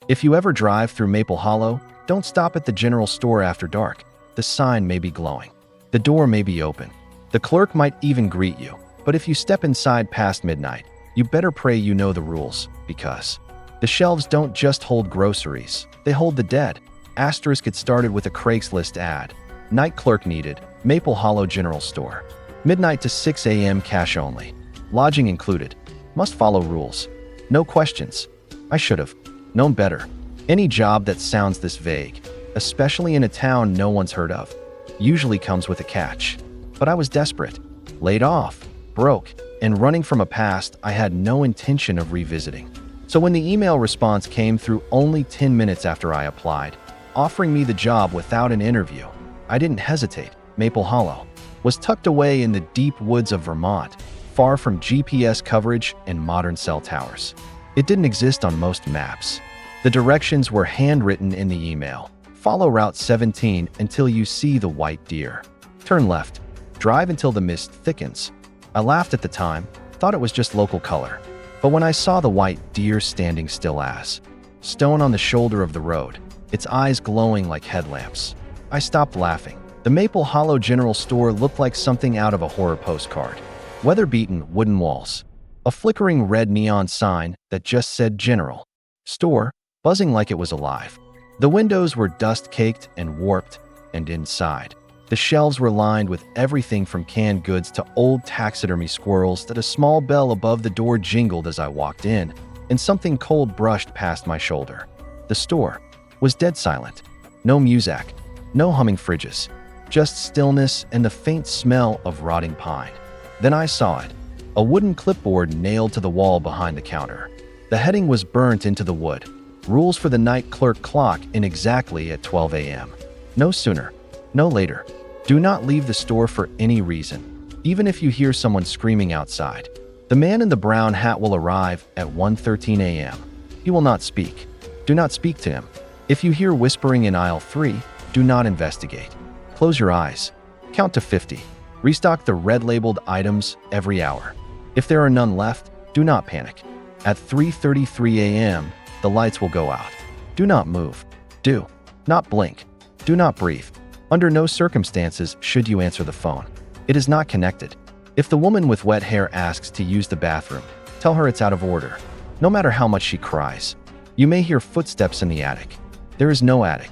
If you ever drive through Maple Hollow, don't stop at the general store after dark. The sign may be glowing. The door may be open. The clerk might even greet you. But if you step inside past midnight, you better pray you know the rules, because the shelves don't just hold groceries, they hold the dead. Asterisk, it started with a Craigslist ad. Night clerk needed, Maple Hollow General Store. Midnight to 6 a.m. cash only. Lodging included. Must follow rules. No questions. I should have known better. Any job that sounds this vague, especially in a town no one's heard of, usually comes with a catch. But I was desperate, laid off, broke, and running from a past I had no intention of revisiting. So when the email response came through only 10 minutes after I applied, offering me the job without an interview, I didn't hesitate. Maple Hollow was tucked away in the deep woods of Vermont, far from GPS coverage and modern cell towers. It didn't exist on most maps. The directions were handwritten in the email. Follow Route 17 until you see the white deer. Turn left. Drive until the mist thickens. I laughed at the time, thought it was just local color. But when I saw the white deer standing still as stone on the shoulder of the road, its eyes glowing like headlamps, I stopped laughing. The Maple Hollow General Store looked like something out of a horror postcard. Weather-beaten wooden walls. A flickering red neon sign that just said General Store, buzzing like it was alive. The windows were dust-caked and warped, and inside, the shelves were lined with everything from canned goods to old taxidermy squirrels that a small bell above the door jingled as I walked in, and something cold brushed past my shoulder. The store was dead silent. No music, no humming fridges, just stillness and the faint smell of rotting pine. Then I saw it, a wooden clipboard nailed to the wall behind the counter. The heading was burnt into the wood. Rules for the night clerk clock in exactly at 12 a.m. No sooner, no later. Do not leave the store for any reason, even if you hear someone screaming outside. The man in the brown hat will arrive at 1:13 a.m. He will not speak. Do not speak to him. If you hear whispering in aisle 3, do not investigate. Close your eyes. Count to 50. Restock the red-labeled items every hour. If there are none left, do not panic. At 3:33 a.m., the lights will go out. Do not move. Do not blink. Do not breathe. Under no circumstances should you answer the phone. It is not connected. If the woman with wet hair asks to use the bathroom, tell her it's out of order, no matter how much she cries. You may hear footsteps in the attic. There is no attic.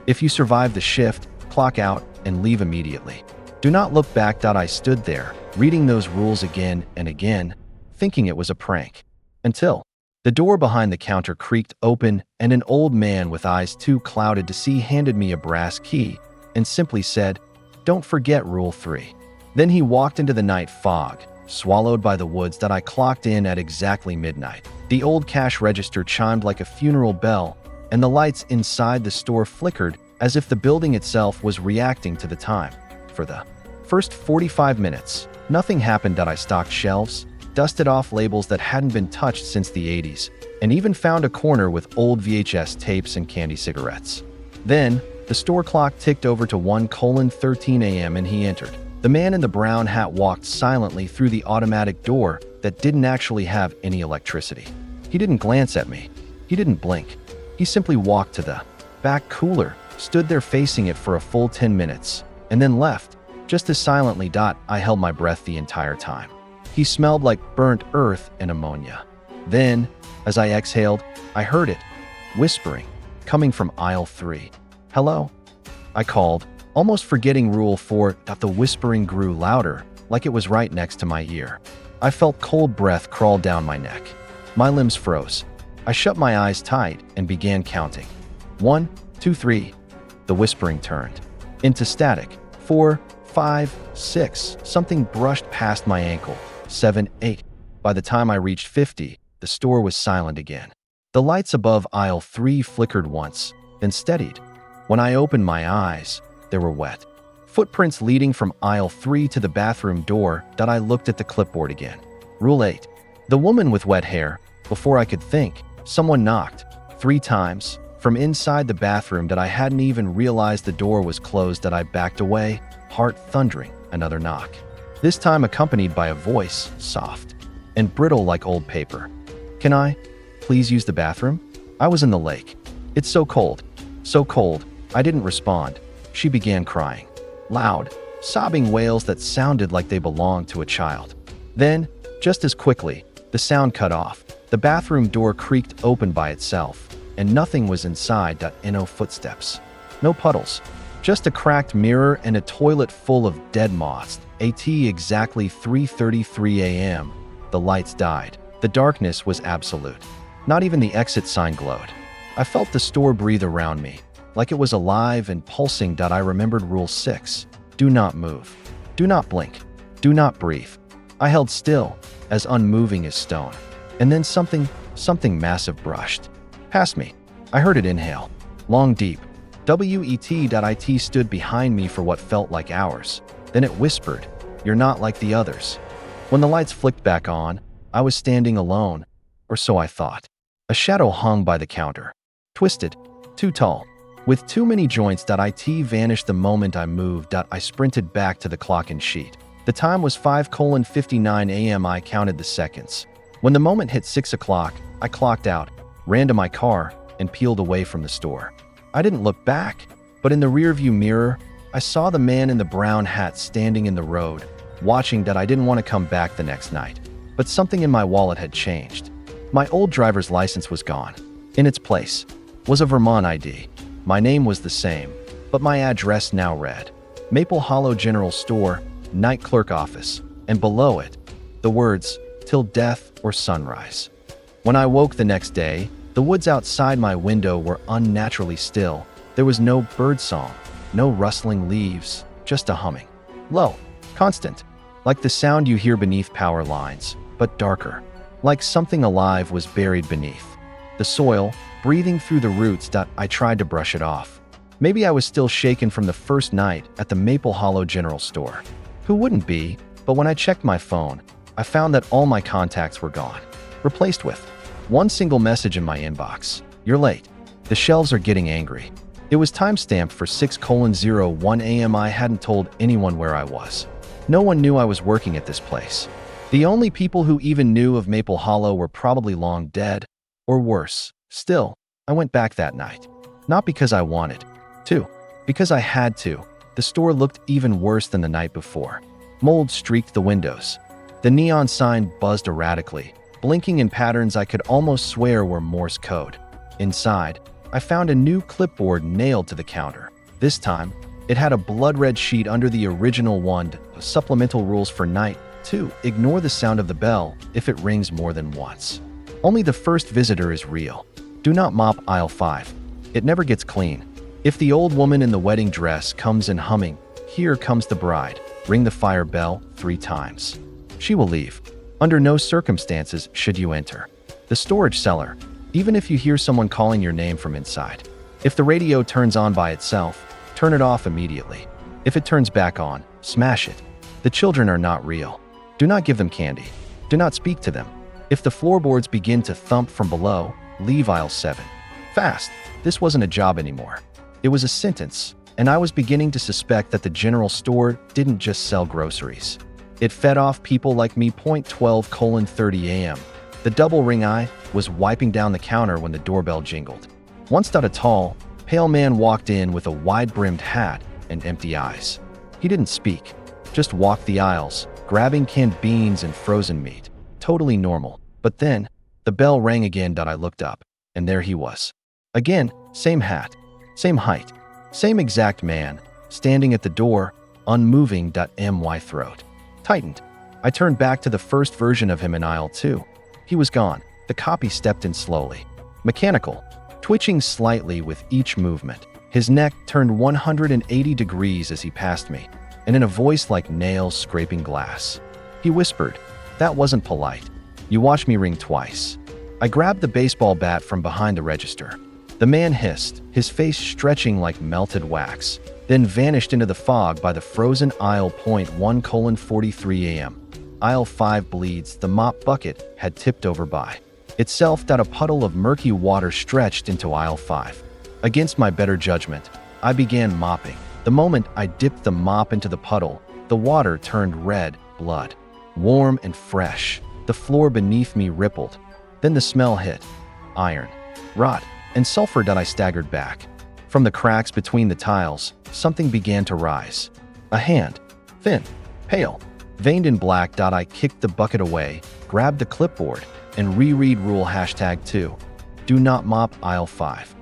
If you survive the shift, clock out and leave immediately. Do not look back. I stood there, reading those rules again and again, thinking it was a prank. Until the door behind the counter creaked open and an old man with eyes too clouded to see handed me a brass key and simply said, "Don't forget Rule 3. Then he walked into the night fog, swallowed by the woods. I clocked in at exactly midnight. The old cash register chimed like a funeral bell, and the lights inside the store flickered as if the building itself was reacting to the time. For the first 45 minutes, nothing happened. I stocked shelves, dusted off labels that hadn't been touched since the 80s, and even found a corner with old VHS tapes and candy cigarettes. Then, the store clock ticked over to 1:13 a.m. and he entered. The man in the brown hat walked silently through the automatic door that didn't actually have any electricity. He didn't glance at me. He didn't blink. He simply walked to the back cooler, stood there facing it for a full 10 minutes, and then left, just as silently. I held my breath the entire time. He smelled like burnt earth and ammonia. Then, as I exhaled, I heard it, whispering, coming from aisle 3. "Hello?" I called, almost forgetting Rule 4. The whispering grew louder, like it was right next to my ear. I felt cold breath crawl down my neck. My limbs froze. I shut my eyes tight and began counting. 1, 2, 3. The whispering turned into static. 4, 5, 6. Something brushed past my ankle. 7, 8. By the time I reached 50, the store was silent again. The lights above aisle 3 flickered once, then steadied. When I opened my eyes, they were wet. Footprints leading from aisle 3 to the bathroom door. I looked at the clipboard again. Rule 8. The woman with wet hair. Before I could think, someone knocked 3 times. From inside the bathroom. I hadn't even realized the door was closed. I backed away, heart thundering. Another knock. This time accompanied by a voice, soft and brittle like old paper. "Can I please use the bathroom?" I was in the lake. It's so cold. So cold. I didn't respond. She began crying. Loud, sobbing wails that sounded like they belonged to a child. Then, just as quickly, the sound cut off. The bathroom door creaked open by itself, and nothing was inside. No footsteps. No puddles. Just a cracked mirror and a toilet full of dead moths. At exactly 3:33 a.m., the lights died. The darkness was absolute. Not even the exit sign glowed. I felt the store breathe around me, like it was alive and pulsing. I remembered Rule 6. Do not move. Do not blink. Do not breathe. I held still, as unmoving as stone. And then something massive brushed past me. I heard it inhale. Long, deep. Wet. Stood behind me for what felt like hours. Then it whispered, "You're not like the others." When the lights flicked back on, I was standing alone, or so I thought. A shadow hung by the counter. Twisted, too tall, with too many joints. It vanished the moment I moved. I sprinted back to the clock and sheet. The time was 5:59 a.m. I counted the seconds. When the moment hit 6 o'clock, I clocked out, ran to my car, and peeled away from the store. I didn't look back, but in the rearview mirror, I saw the man in the brown hat standing in the road, watching. I didn't want to come back the next night, but something in my wallet had changed. My old driver's license was gone. In its place was a Vermont ID. My name was the same, but my address now read Maple Hollow General Store, Night Clerk Office, and below it, the words, "Till death or sunrise." When I woke the next day, the woods outside my window were unnaturally still. There was no birdsong, no rustling leaves, just a humming. Low, constant, like the sound you hear beneath power lines, but darker, like something alive was buried beneath. The soil, breathing through the roots. I tried to brush it off. Maybe I was still shaken from the first night at the Maple Hollow General Store. Who wouldn't be? But when I checked my phone, I found that all my contacts were gone, replaced with one single message in my inbox. "You're late. The shelves are getting angry." It was timestamped for 6:01 a.m. I hadn't told anyone where I was. No one knew I was working at this place. The only people who even knew of Maple Hollow were probably long dead, or worse. Still, I went back that night. Not because I wanted to, because I had to. The store looked even worse than the night before. Mold streaked the windows. The neon sign buzzed erratically, blinking in patterns I could almost swear were Morse code. Inside, I found a new clipboard nailed to the counter. This time, it had a blood-red sheet under the original one, supplemental rules for night 2. Ignore the sound of the bell if it rings more than once. Only the first visitor is real. Do not mop aisle 5. It never gets clean. If the old woman in the wedding dress comes in humming, "Here comes the bride," ring the fire bell 3 times. She will leave. Under no circumstances should you enter the storage cellar, even if you hear someone calling your name from inside. If the radio turns on by itself, turn it off immediately. If it turns back on, smash it. The children are not real. Do not give them candy. Do not speak to them. If the floorboards begin to thump from below, leave aisle 7. Fast. This wasn't a job anymore. It was a sentence, and I was beginning to suspect that the general store didn't just sell groceries. It fed off people like me. 12:30 a.m. The double ring eye was wiping down the counter when the doorbell jingled. Once a tall, pale man walked in with a wide-brimmed hat and empty eyes. He didn't speak, just walked the aisles, grabbing canned beans and frozen meat. Totally normal. But then, the bell rang again. I looked up, and there he was. Again, same hat, same height, same exact man, standing at the door, unmoving. My throat tightened. I turned back to the first version of him in aisle 2. He was gone. The copy stepped in slowly, mechanical, twitching slightly with each movement. His neck turned 180 degrees as he passed me, and in a voice like nails scraping glass, he whispered, "That wasn't polite. You watched me ring twice." I grabbed the baseball bat from behind the register. The man hissed, his face stretching like melted wax, then vanished into the fog by the frozen aisle. 1:43 a.m. Aisle 5 bleeds. The mop bucket had tipped over by itself. A puddle of murky water stretched into aisle 5. Against my better judgment, I began mopping. The moment I dipped the mop into the puddle, the water turned red blood, warm and fresh. The floor beneath me rippled. Then the smell hit. Iron, rot, and sulfur. I staggered back. From the cracks between the tiles, something began to rise. A hand. Thin, pale, veined in black. I kicked the bucket away, grabbed the clipboard, and reread rule #2. Do not mop aisle 5.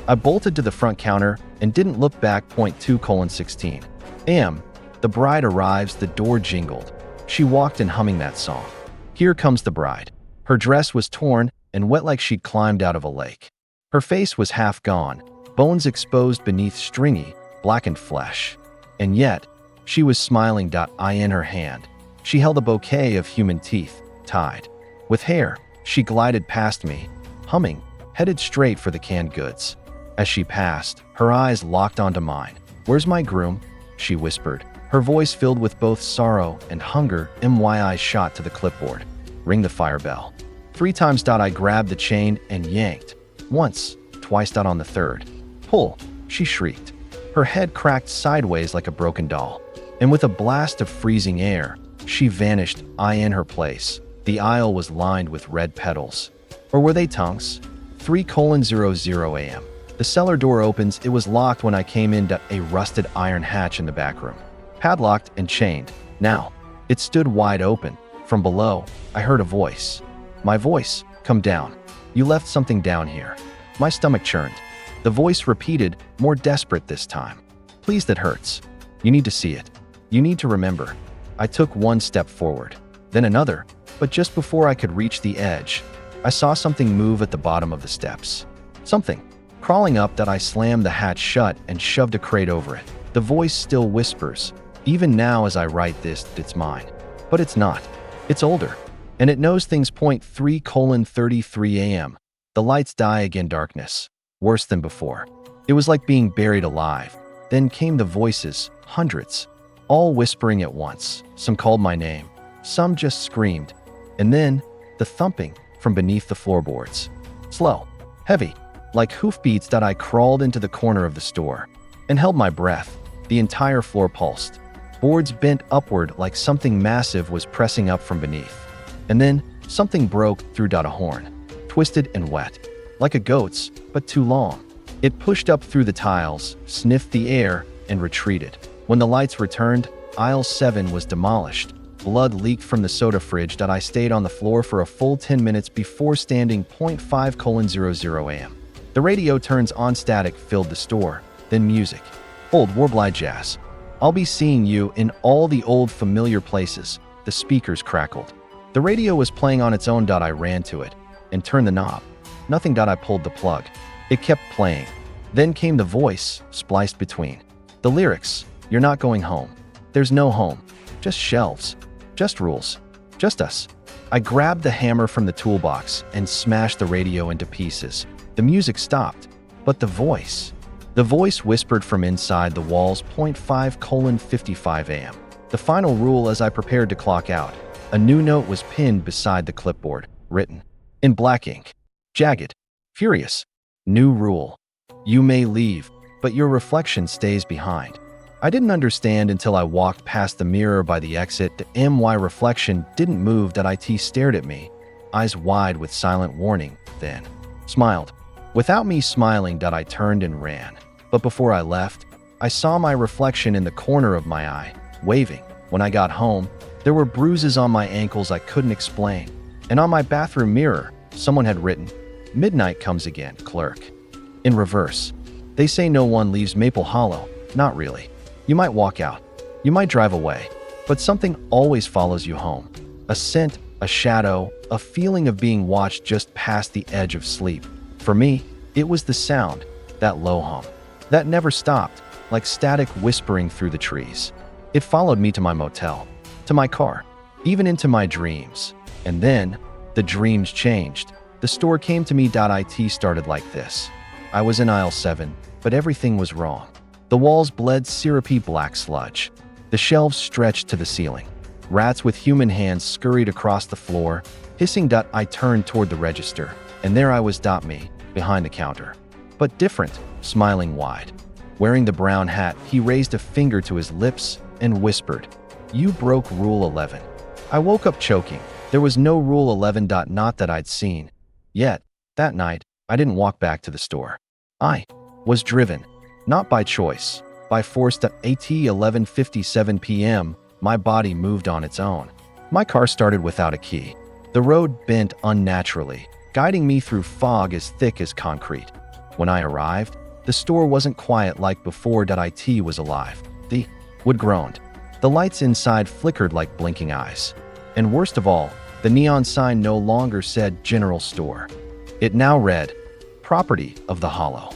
I bolted to the front counter and didn't look back. 2:16 a.m. The bride arrives. The door jingled. She walked in humming that song. Here Comes the Bride. Her dress was torn and wet like she'd climbed out of a lake. Her face was half gone, bones exposed beneath stringy, blackened flesh. And yet, she was smiling. In her hand, she held a bouquet of human teeth, tied with hair. She glided past me, humming, headed straight for the canned goods. As she passed, her eyes locked onto mine. Where's my groom? She whispered, her voice filled with both sorrow and hunger. I shot to the clipboard. Ring the fire bell. 3 times. I grabbed the chain and yanked. Once, twice. On the third pull, she shrieked. Her head cracked sideways like a broken doll. And with a blast of freezing air, she vanished. In her place, the aisle was lined with red petals. Or were they tongues? 3:00 a.m. The cellar door opens. It was locked when I came in. A rusted iron hatch in the back room, padlocked and chained. Now, it stood wide open. From below, I heard a voice. My voice. Come down. You left something down here. My stomach churned. The voice repeated, more desperate this time. Please, that hurts. You need to see it. You need to remember. I took one step forward, then another, but just before I could reach the edge, I saw something move at the bottom of the steps. Something crawling up. I slammed the hatch shut and shoved a crate over it. The voice still whispers. Even now as I write this, it's mine. But it's not. It's older. And it knows things. 3:33 a.m. The lights die again. Darkness. Worse than before. It was like being buried alive. Then came the voices, hundreds, all whispering at once. Some called my name. Some just screamed. And then, the thumping from beneath the floorboards. Slow, heavy, like hoofbeats. I crawled into the corner of the store and held my breath. The entire floor pulsed. Boards bent upward like something massive was pressing up from beneath. And then, something broke through. A horn, twisted and wet, like a goat's, but too long. It pushed up through the tiles, sniffed the air, and retreated. When the lights returned, aisle 7 was demolished. Blood leaked from the soda fridge. I stayed on the floor for a full 10 minutes before standing. 5:00 a.m. The radio turns on. Static filled the store, then music. Old warblide jazz. I'll be seeing you in all the old familiar places. The speakers crackled. The radio was playing on its own. I ran to it and turned the knob. Nothing. I pulled the plug. It kept playing. Then came the voice, spliced between. The lyrics, you're not going home. There's no home. Just shelves. Just rules. Just us. I grabbed the hammer from the toolbox and smashed the radio into pieces. The music stopped, but the voice whispered from inside the walls. 5:55 a.m. The final rule. As I prepared to clock out, a new note was pinned beside the clipboard, written in black ink. Jagged, furious. New rule. You may leave, but your reflection stays behind. I didn't understand until I walked past the mirror by the exit. The my reflection didn't move. It stared at me, eyes wide with silent warning, then smiled. Without me smiling, I turned and ran. But before I left, I saw my reflection in the corner of my eye, waving. When I got home, there were bruises on my ankles I couldn't explain. And on my bathroom mirror, someone had written, "Midnight comes again, Clerk." In reverse. They say no one leaves Maple Hollow. Not really. You might walk out. You might drive away. But something always follows you home. A scent, a shadow, a feeling of being watched just past the edge of sleep. For me, it was the sound, that low hum. That never stopped, like static whispering through the trees. It followed me to my motel, to my car, even into my dreams. And then, the dreams changed. The store came to me. It started like this. I was in aisle 7, but everything was wrong. The walls bled syrupy black sludge. The shelves stretched to the ceiling. Rats with human hands scurried across the floor, hissing. I turned toward the register, and there I was. Me, behind the counter. But different, smiling wide. Wearing the brown hat, he raised a finger to his lips and whispered, "You broke Rule 11. I woke up choking. There was no Rule 11. Not that I'd seen. Yet, that night, I didn't walk back to the store. I was driven, not by choice, by force. At 11:57 p.m., my body moved on its own. My car started without a key. The road bent unnaturally, guiding me through fog as thick as concrete. When I arrived, the store wasn't quiet like before. It was alive. The wood groaned. The lights inside flickered like blinking eyes. And worst of all, the neon sign no longer said General Store. It now read, Property of the Hollow.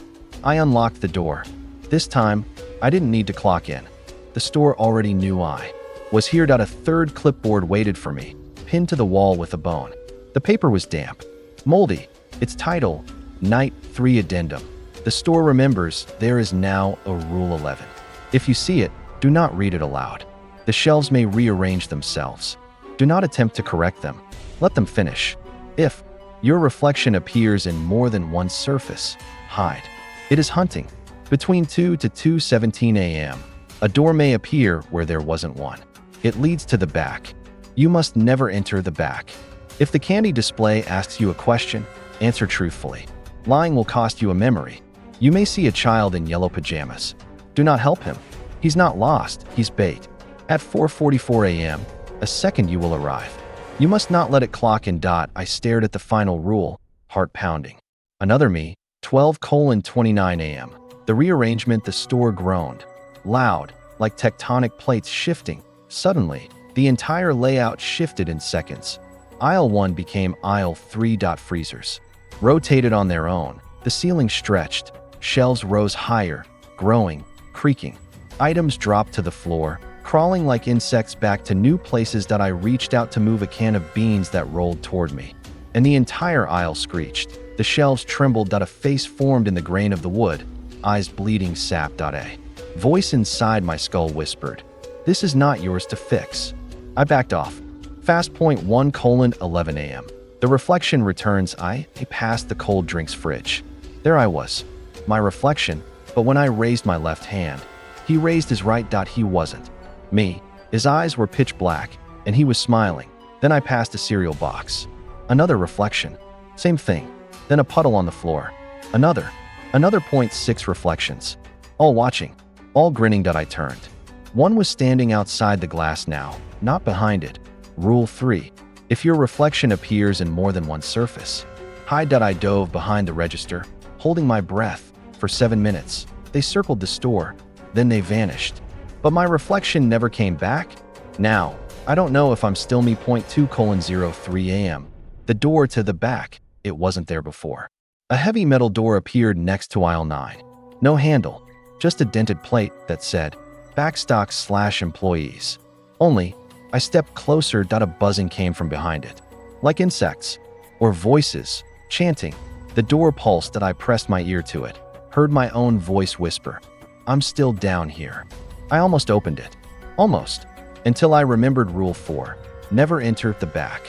I unlocked the door. This time, I didn't need to clock in. The store already knew I was here. A third clipboard waited for me, pinned to the wall with a bone. The paper was damp, moldy. Its title, Night 3 Addendum. The store remembers there is now a Rule 11. If you see it, do not read it aloud. The shelves may rearrange themselves. Do not attempt to correct them. Let them finish. If your reflection appears in more than one surface, hide. It is hunting. Between 2 to 2:17 a.m., a door may appear where there wasn't one. It leads to the back. You must never enter the back. If the candy display asks you a question, answer truthfully. Lying will cost you a memory. You may see a child in yellow pajamas. Do not help him. He's not lost, he's bait. At 4:44 a.m., a second you will arrive. You must not let it clock in. I stared at the final rule, heart pounding. Another me, 12:29 a.m. The rearrangement. The store groaned. Loud, like tectonic plates shifting. Suddenly, the entire layout shifted in seconds. Aisle 1 became Aisle 3. Freezers rotated on their own. The ceiling stretched. Shelves rose higher, growing, creaking. Items dropped to the floor, crawling like insects back to new places. I reached out to move a can of beans that rolled toward me, and the entire aisle screeched. The shelves trembled. A face formed in the grain of the wood, eyes bleeding sap. A voice inside my skull whispered, "This is not yours to fix." I backed off. Fast point 1:11 a.m. The reflection returns. I passed the cold drinks fridge. There I was, my reflection, but when I raised my left hand, he raised his right. He wasn't me. His eyes were pitch black, and he was smiling. Then I passed a cereal box. Another reflection. Same thing. Then a puddle on the floor. Another 0.6 reflections. All watching, all grinning. I turned. One was standing outside the glass now, not behind it. Rule 3. If your reflection appears in more than one surface, hide. I dove behind the register, holding my breath. For 7 minutes, they circled the store. Then they vanished. But my reflection never came back. Now, I don't know if I'm still me. 2:03 a.m. The door to the back, it wasn't there before. A heavy metal door appeared next to aisle 9. No handle, just a dented plate that said, Backstock/employees. Only, I stepped closer. A buzzing came from behind it. Like insects, or voices, chanting. The door pulsed. I pressed my ear to it, heard my own voice whisper, "I'm still down here." I almost opened it. Almost. Until I remembered Rule 4. Never enter the back.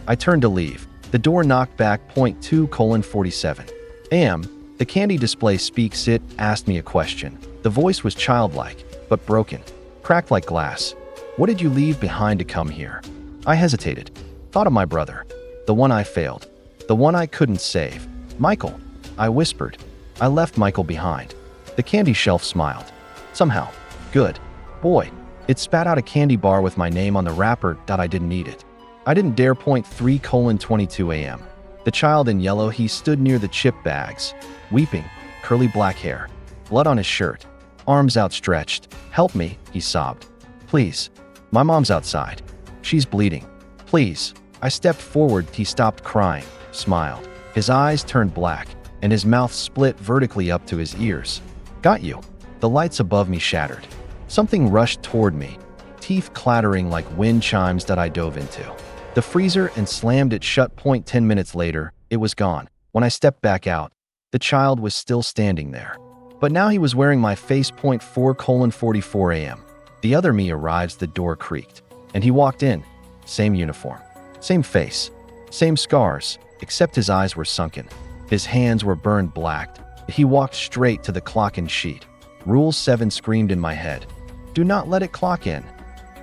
I turned to leave. The door knocked back. 2:47 a.m. The candy display speaks. It asked me a question. The voice was childlike, but broken, cracked like glass. "What did you leave behind to come here?" I hesitated. Thought of my brother. The one I failed. The one I couldn't save. "Michael," I whispered. "I left Michael behind." The candy shelf smiled. Somehow. Good. Boy. It spat out a candy bar with my name on the wrapper. I didn't need it. I didn't dare. 3:22 a.m. The child in yellow, he stood near the chip bags, weeping, curly black hair, blood on his shirt, arms outstretched. "Help me," he sobbed. "Please. My mom's outside. She's bleeding. Please." I stepped forward. He stopped crying, smiled. His eyes turned black, and his mouth split vertically up to his ears. "Got you." The lights above me shattered. Something rushed toward me, teeth clattering like wind chimes. I dove into the freezer and slammed it shut. 10 minutes later, it was gone. When I stepped back out, the child was still standing there. But now he was wearing my face. 4:44 a.m. The other me arrives. The door creaked, and he walked in. Same uniform, same face, same scars, except his eyes were sunken. His hands were burned black. He walked straight to the clock and sheet. Rule 7 screamed in my head. "Do not let it clock in."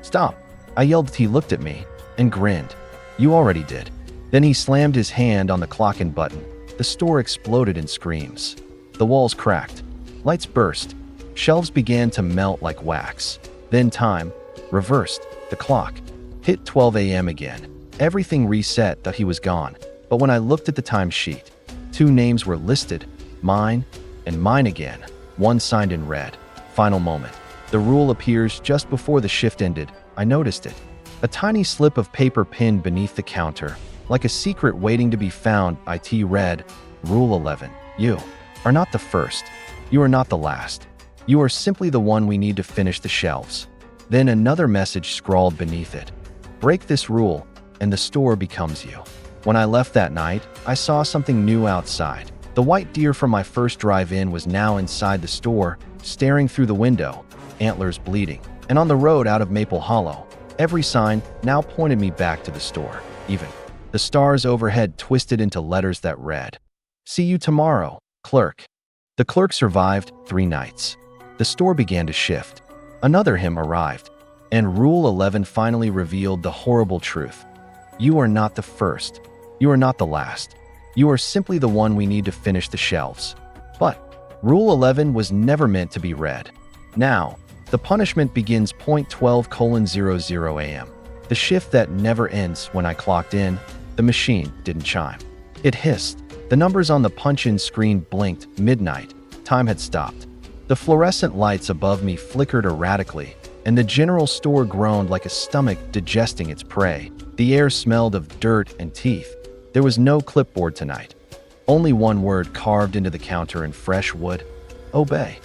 "Stop," I yelled. He looked at me and grinned. "You already did." Then he slammed his hand on the clock in button. the store exploded in screams. The walls cracked. Lights burst. Shelves began to melt like wax. Then time reversed. The clock hit 12 a.m. again. Everything reset that he was gone. But when I looked at the timesheet, 2 names were listed, mine and mine again, one signed in red. Final moment. The rule appears just before the shift ended. I noticed it. A tiny slip of paper pinned beneath the counter, like a secret waiting to be found. It read, Rule 11. You are not the first. You are not the last. You are simply the one we need to finish the shelves. Then another message scrawled beneath it. Break this rule, and the store becomes you. When I left that night, I saw something new outside. The white deer from my first drive-in was now inside the store, staring through the window, antlers bleeding. And on the road out of Maple Hollow, every sign now pointed me back to the store. Even the stars overhead twisted into letters that read, See you tomorrow, Clerk. The clerk survived 3 nights. The store began to shift. Another hymn arrived, and Rule 11 finally revealed the horrible truth. You are not the first. You are not the last. You are simply the one we need to finish the shelves. But Rule 11 was never meant to be read. Now, the punishment begins 12:00 a.m. The shift that never ends. When I clocked in, the machine didn't chime. It hissed. The numbers on the punch-in screen blinked. Midnight. Time had stopped. The fluorescent lights above me flickered erratically, and the general store groaned like a stomach digesting its prey. The air smelled of dirt and teeth. There was no clipboard tonight. Only one word carved into the counter in fresh wood. Obey.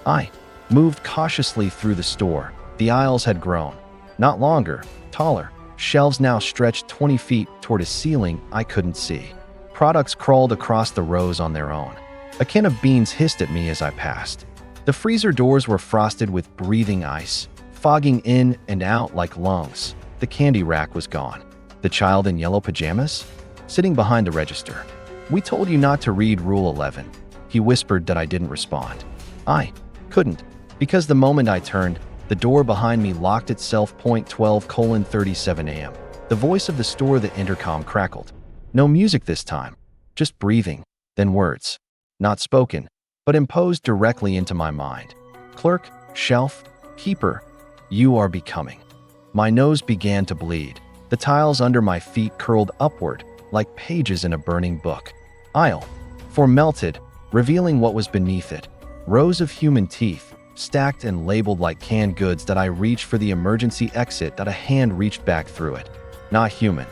I moved cautiously through the store. The aisles had grown. Not longer, taller. Shelves now stretched 20 feet toward a ceiling I couldn't see. Products crawled across the rows on their own. A can of beans hissed at me as I passed. The freezer doors were frosted with breathing ice, fogging in and out like lungs. The candy rack was gone. The child in yellow pajamas? Sitting behind the register. We told you not to read Rule 11. He whispered that I didn't respond. I couldn't, because the moment I turned, the door behind me locked itself. 12:37 a.m. The voice of the store, the intercom crackled. No music this time, just breathing, then words. Not spoken, but imposed directly into my mind. Clerk, shelf, keeper, you are becoming. My nose began to bleed. The tiles under my feet curled upward, like pages in a burning book. Aisle 4 melted, revealing what was beneath it. Rows of human teeth, stacked and labeled like canned goods. That I reached for the emergency exit, that a hand reached back through it. Not human,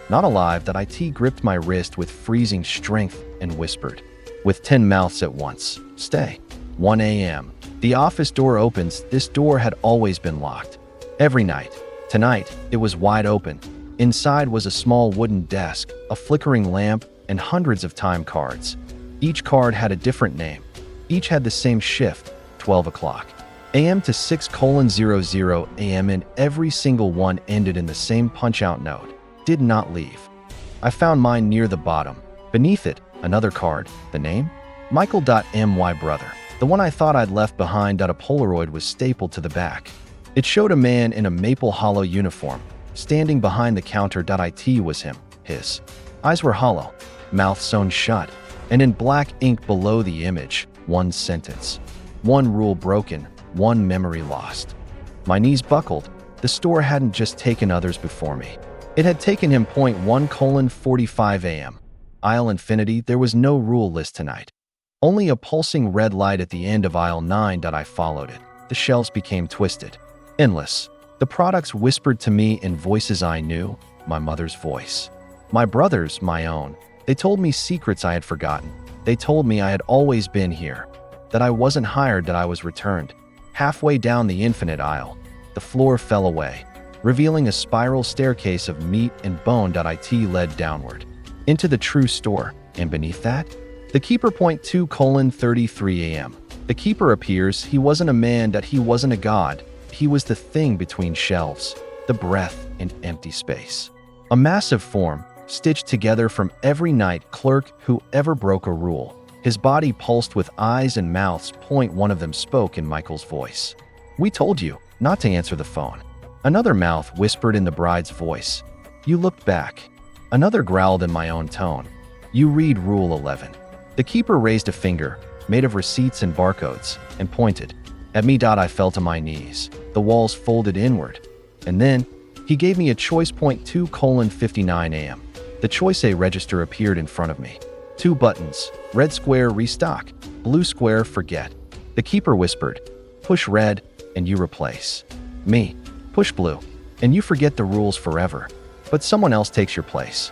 not alive. That IT gripped my wrist with freezing strength and whispered, with 10 mouths at once, stay. 1 a.m. The office door opens. This door had always been locked. Every night. Tonight, it was wide open. Inside was a small wooden desk, a flickering lamp, and hundreds of time cards. Each card had a different name. Each had the same shift, 12 o'clock a.m. to 6:00 a.m., and every single one ended in the same punch-out note. Did not leave. I found mine near the bottom. Beneath it, another card. The name? Michael.my brother. The one I thought I'd left behind. A Polaroid was stapled to the back. It showed a man in a Maple Hollow uniform, standing behind the counter. It was him. His eyes were hollow, mouth sewn shut, and in black ink below the image, one sentence. One rule broken, one memory lost. My knees buckled. The store hadn't just taken others before me. It had taken him. 1:45 a.m. Aisle infinity. There was no rule list tonight. Only a pulsing red light at the end of aisle 9. I followed it. The shelves became twisted. Endless. The products whispered to me in voices I knew. My mother's voice. My brother's, my own. They told me secrets I had forgotten. They told me I had always been here. That I wasn't hired, that I was returned. Halfway down the infinite aisle, the floor fell away, revealing a spiral staircase of meat and bone. It led downward into the true store, and beneath that, the keeper. 2:33 a.m. The keeper appears. He wasn't a man, that he wasn't a god. He was the thing between shelves, the breath and empty space. A massive form, stitched together from every night clerk who ever broke a rule. His body pulsed with eyes and mouths. One of them spoke in Michael's voice. We told you not to answer the phone. Another mouth whispered in the bride's voice. You looked back. Another growled in my own tone. You read Rule 11. The keeper raised a finger, made of receipts and barcodes, and pointed. At me. I fell to my knees. The walls folded inward. And then, he gave me a choice point 2:59 AM. The choice A register appeared in front of me. 2 buttons, red square restock, blue square forget. The keeper whispered, push red and you replace. Me, push blue, and you forget the rules forever. But someone else takes your place.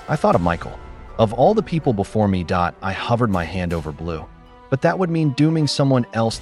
I thought of Michael. Of all the people before me. I hovered my hand over blue. But that would mean dooming someone else.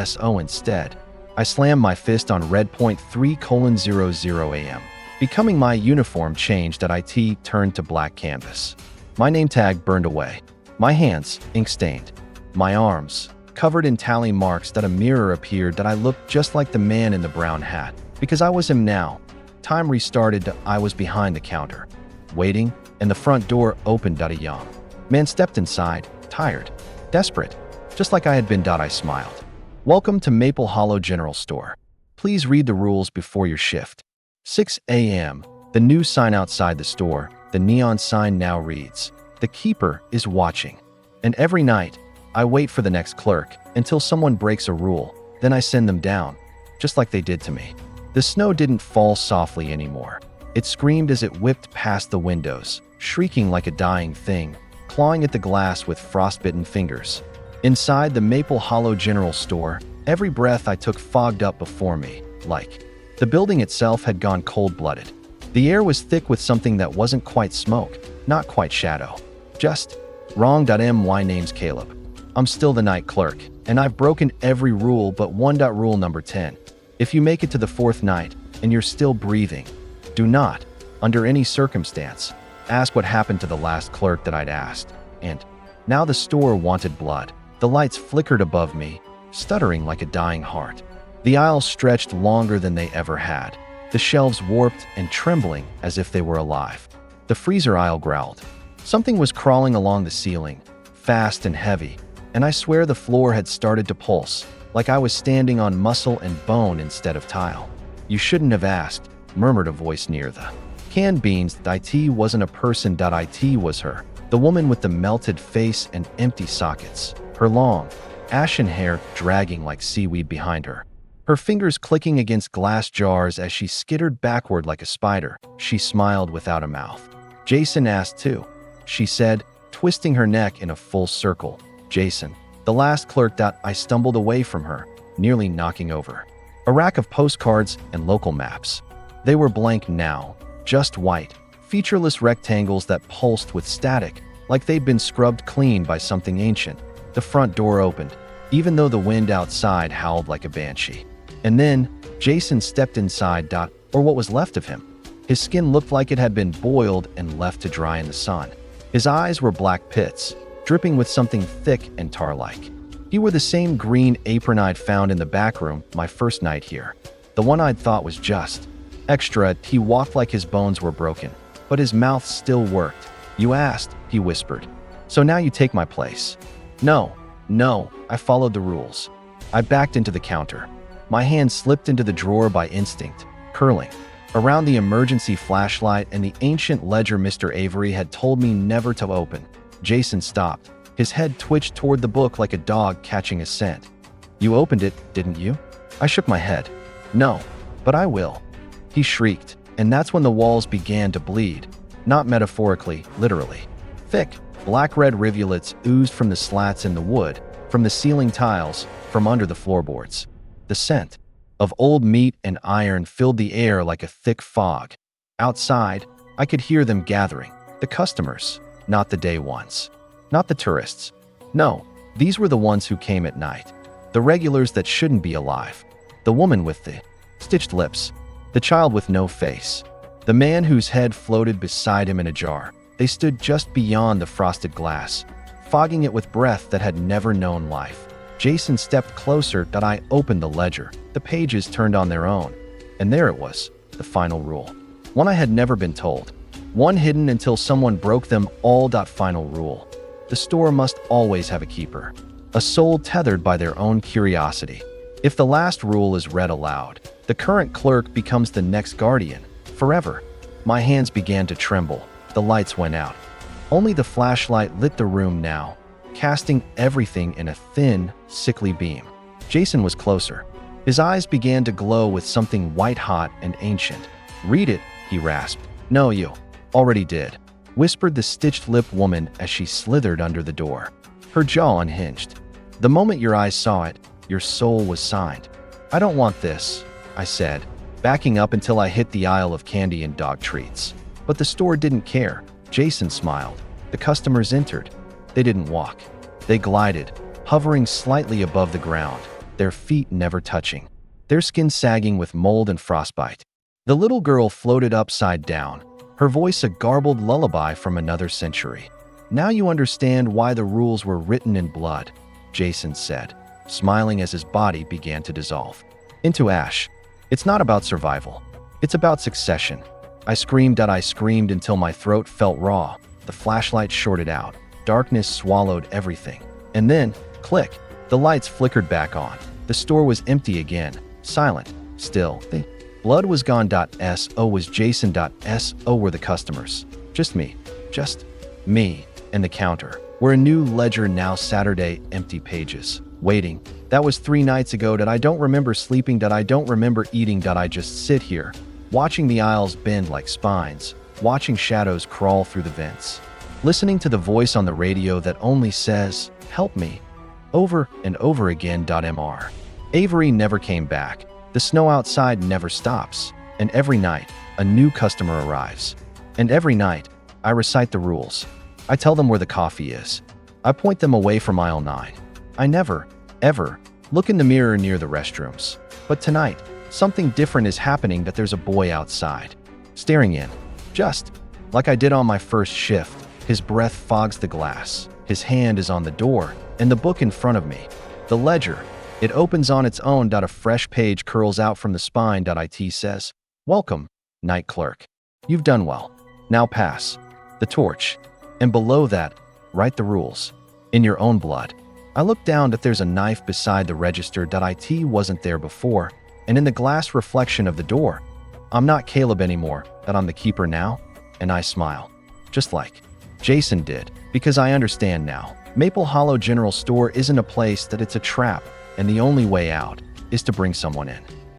So instead, I slammed my fist on red point 3:00 AM. Becoming my uniform changed. It turned to black canvas. My name tag burned away. My hands, ink-stained. My arms, covered in tally marks. A mirror appeared. I looked just like the man in the brown hat. Because I was him now. Time restarted. I was behind the counter, waiting, and the front door opened. A young man stepped inside, tired, desperate, just like I had been. I smiled. Welcome to Maple Hollow General Store. Please read the rules before your shift. 6 AM. The new sign outside the store, the neon sign now reads, the keeper is watching. And every night, I wait for the next clerk until someone breaks a rule. Then I send them down, just like they did to me. The snow didn't fall softly anymore. It screamed as it whipped past the windows, shrieking like a dying thing, clawing at the glass with frostbitten fingers. Inside the Maple Hollow General Store, every breath I took fogged up before me, like the building itself had gone cold-blooded. The air was thick with something that wasn't quite smoke, not quite shadow. Just wrong. My name's Caleb. I'm still the night clerk, and I've broken every rule but one. Rule number 10. If you make it to the 4th night and you're still breathing, do not, under any circumstance, ask what happened to the last clerk that I'd asked. And now the store wanted blood. The lights flickered above me, stuttering like a dying heart. The aisles stretched longer than they ever had. The shelves warped and trembling as if they were alive. The freezer aisle growled. Something was crawling along the ceiling, fast and heavy, and I swear the floor had started to pulse, like I was standing on muscle and bone instead of tile. You shouldn't have asked, murmured a voice near the canned beans. It wasn't a person. It was her, the woman with the melted face and empty sockets, her long, ashen hair dragging like seaweed behind her. Her fingers clicking against glass jars as she skittered backward like a spider. She smiled without a mouth. Jason asked too, she said, twisting her neck in a full circle. Jason, the last clerk. I stumbled away from her, nearly knocking over a rack of postcards and local maps. They were blank now, just white, featureless rectangles that pulsed with static, like they'd been scrubbed clean by something ancient. The front door opened, even though the wind outside howled like a banshee. And then, Jason stepped inside. Or what was left of him. His skin looked like it had been boiled and left to dry in the sun. His eyes were black pits, dripping with something thick and tar-like. He wore the same green apron I'd found in the back room my first night here. The one I'd thought was just extra. He walked like his bones were broken, but his mouth still worked. You asked, he whispered. So now you take my place. No, I followed the rules. I backed into the counter. My hand slipped into the drawer by instinct, curling around the emergency flashlight and the ancient ledger Mr. Avery had told me never to open. Jason stopped. His head twitched toward the book like a dog catching a scent. You opened it, didn't you? I shook my head. No, but I will. He shrieked, and that's when the walls began to bleed. Not metaphorically, literally. Thick, black-red rivulets oozed from the slats in the wood, from the ceiling tiles, from under the floorboards. The scent of old meat and iron filled the air like a thick fog. Outside, I could hear them gathering. The customers, not the day ones. Not the tourists. No, these were the ones who came at night. The regulars that shouldn't be alive. The woman with the stitched lips. The child with no face. The man whose head floated beside him in a jar. They stood just beyond the frosted glass, fogging it with breath that had never known life. Jason stepped closer. I opened the ledger. The pages turned on their own. And there it was, the final rule. One I had never been told. One hidden until someone broke them all. Final rule. The store must always have a keeper. A soul tethered by their own curiosity. If the last rule is read aloud, the current clerk becomes the next guardian, forever. My hands began to tremble. The lights went out. Only the flashlight lit the room now, casting everything in a thin, sickly beam. Jason was closer. His eyes began to glow with something white-hot and ancient. "Read it," he rasped. "No, you already did," whispered the stitched-lipped woman as she slithered under the door. Her jaw unhinged. "The moment your eyes saw it, your soul was signed." "I don't want this," I said, backing up until I hit the aisle of candy and dog treats. But the store didn't care. Jason smiled. The customers entered. They didn't walk. They glided, hovering slightly above the ground, their feet never touching, their skin sagging with mold and frostbite. The little girl floated upside down, her voice a garbled lullaby from another century. "Now you understand why the rules were written in blood," Jason said, smiling as his body began to dissolve into ash. "It's not about survival. It's about succession." I screamed until my throat felt raw. The flashlight shorted out. Darkness swallowed everything. And then, click, the lights flickered back on. The store was empty again, silent, still. The blood was gone. So was Jason. So were the customers. Just me. Just me. And the counter, where a new ledger now Saturday, empty pages. Waiting. That was 3 nights ago. I don't remember sleeping. I don't remember eating. I just sit here, watching the aisles bend like spines, watching shadows crawl through the vents, listening to the voice on the radio that only says, "Help me," over and over again. Mr. Avery never came back. The snow outside never stops. And every night, a new customer arrives. And every night, I recite the rules. I tell them where the coffee is. I point them away from aisle 9. I never, ever, look in the mirror near the restrooms. But tonight, something different is happening. There's a boy outside, staring in, just like I did on my first shift. His breath fogs the glass. His hand is on the door, and the book in front of me. The ledger. It opens on its own. A fresh page curls out from the spine. It says, "Welcome, night clerk. You've done well. Now pass the torch." And below that, write the rules. In your own blood. I look down. There's a knife beside the register. It wasn't there before. And in the glass reflection of the door, I'm not Caleb anymore. I'm the keeper now. And I smile. Just like Jason did. Because I understand now. Maple Hollow General Store isn't a place. It's a trap. And the only way out is to bring someone in.